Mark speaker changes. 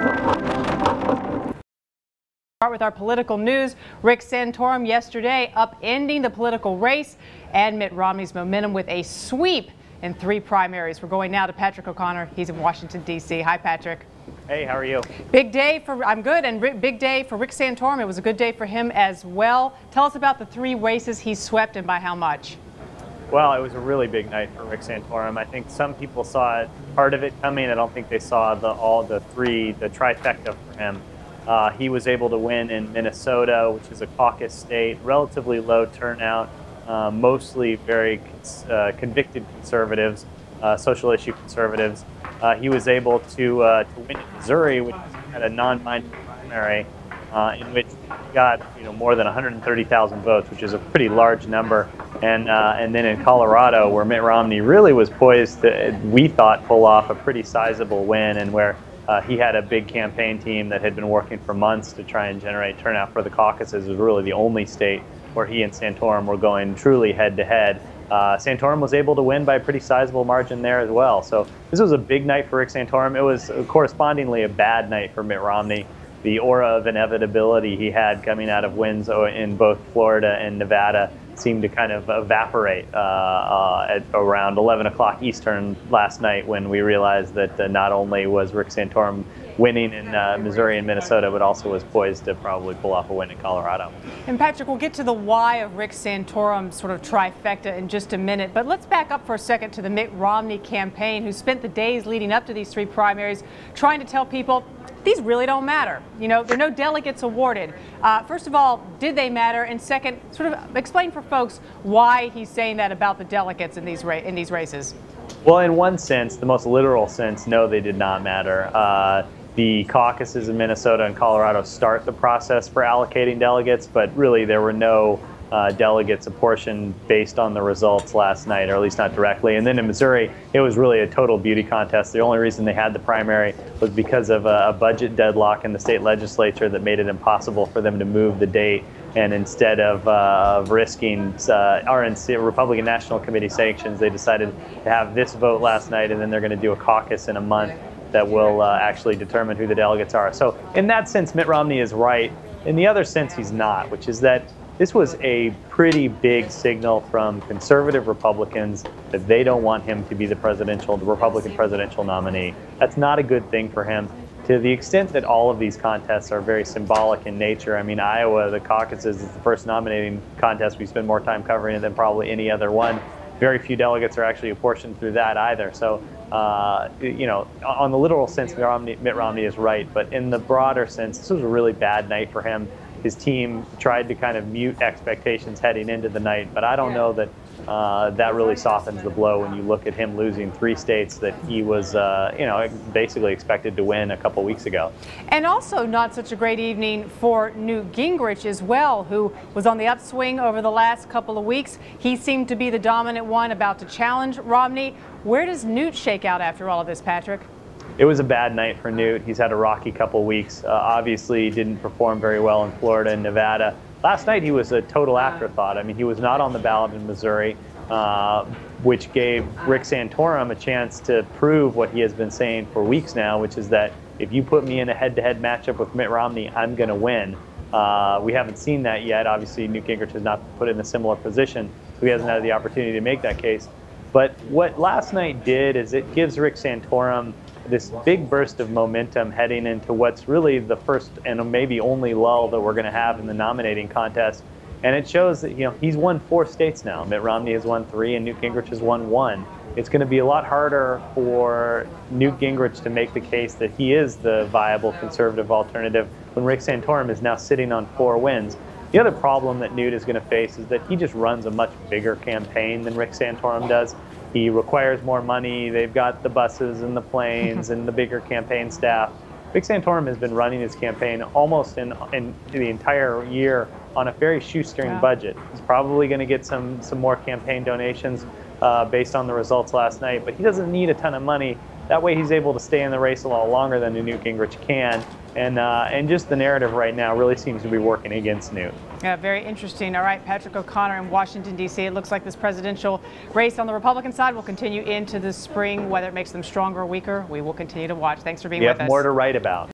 Speaker 1: Start with our political news. Rick Santorum yesterday upending the political race and Mitt Romney's momentum with a sweep in 3 primaries. We're going now to Patrick O'Connor. He's in Washington, D.C. Hi, Patrick.
Speaker 2: Hey, how are you?
Speaker 1: Big day for, I'm good, and big day for Rick Santorum. It was a good day for him as well. Tell us about the 3 races he swept and by how much.
Speaker 2: Well, it was a really big night for Rick Santorum. I think some people saw part of it coming. I don't think they saw the trifecta for him. He was able to win in Minnesota, which is a caucus state, relatively low turnout, mostly very convicted conservatives, social issue conservatives. He was able to win in Missouri, which had a non-binding primary, in which he got more than 130,000 votes, which is a pretty large number. And then in Colorado, where Mitt Romney really was poised to, we thought, pull off a pretty sizable win, and where he had a big campaign team that had been working for months to try and generate turnout for the caucuses. It was really the only state where he and Santorum were going truly head-to-head. Santorum was able to win by a pretty sizable margin there as well. So this was a big night for Rick Santorum. It was correspondingly a bad night for Mitt Romney. The aura of inevitability he had coming out of wins in both Florida and Nevada seemed to kind of evaporate at around 11 o'clock Eastern last night, when we realized that not only was Rick Santorum winning in Missouri and Minnesota, but also was poised to probably pull off a win in Colorado.
Speaker 1: And Patrick, we'll get to the why of Rick Santorum's sort of trifecta in just a minute, but let's back up for a second to the Mitt Romney campaign, who spent the days leading up to these 3 primaries trying to tell people these really don't matter. There are no delegates awarded. First of all, did they matter? And second, sort of explain for folks why he's saying that about the delegates in these races.
Speaker 2: Well, in one sense, the most literal sense, no, they did not matter. The caucuses in Minnesota and Colorado start the process for allocating delegates, but really there were no delegates apportioned based on the results last night, or at least not directly. And then in Missouri, it was really a total beauty contest. The only reason they had the primary was because of a budget deadlock in the state legislature that made it impossible for them to move the date. And instead of risking RNC, Republican National Committee sanctions, they decided to have this vote last night, and then they're going to do a caucus in a month that will actually determine who the delegates are. So in that sense, Mitt Romney is right. In the other sense, he's not, which is that this was a pretty big signal from conservative Republicans that they don't want him to be the Republican presidential nominee. That's not a good thing for him. To the extent that all of these contests are very symbolic in nature, I mean, Iowa, the caucuses, is the first nominating contest we spend more time covering it than probably any other one. Very few delegates are actually apportioned through that either. So, on the literal sense, Mitt Romney is right. But in the broader sense, this was a really bad night for him. His team tried to kind of mute expectations heading into the night, but I don't know that that really softens the blow when you look at him losing 3 states that he was, basically expected to win a couple weeks ago.
Speaker 1: And also not such a great evening for Newt Gingrich as well, who was on the upswing over the last couple of weeks. He seemed to be the dominant one, about to challenge Romney. Where does Newt shake out after all of this, Patrick?
Speaker 2: It was a bad night for Newt. He's had a rocky couple weeks. Obviously, didn't perform very well in Florida and Nevada. Last night, he was a total afterthought. I mean, he was not on the ballot in Missouri, which gave Rick Santorum a chance to prove what he has been saying for weeks now, which is that if you put me in a head-to-head matchup with Mitt Romney, I'm going to win. We haven't seen that yet. Obviously, Newt Gingrich has not put in a similar position, so he hasn't had the opportunity to make that case. But what last night did is it gives Rick Santorum this big burst of momentum heading into what's really the first and maybe only lull that we're going to have in the nominating contest. And it shows that, he's won 4 states now. Mitt Romney has won 3 and Newt Gingrich has won 1. It's going to be a lot harder for Newt Gingrich to make the case that he is the viable conservative alternative when Rick Santorum is now sitting on 4 wins. The other problem that Newt is going to face is that he just runs a much bigger campaign than Rick Santorum does. He requires more money. They've got the buses and the planes and the bigger campaign staff. Rick Santorum has been running his campaign almost in the entire year on a very shoestring budget. He's probably going to get some more campaign donations based on the results last night, but he doesn't need a ton of money. That way he's able to stay in the race a lot longer than Newt Gingrich can. And just the narrative right now really seems to be working against Newt.
Speaker 1: Yeah, very interesting. All right, Patrick O'Connor in Washington, D.C. It looks like this presidential race on the Republican side will continue into the spring. Whether it makes them stronger or weaker, we will continue to watch. Thanks for being with us.
Speaker 2: We have more to write about.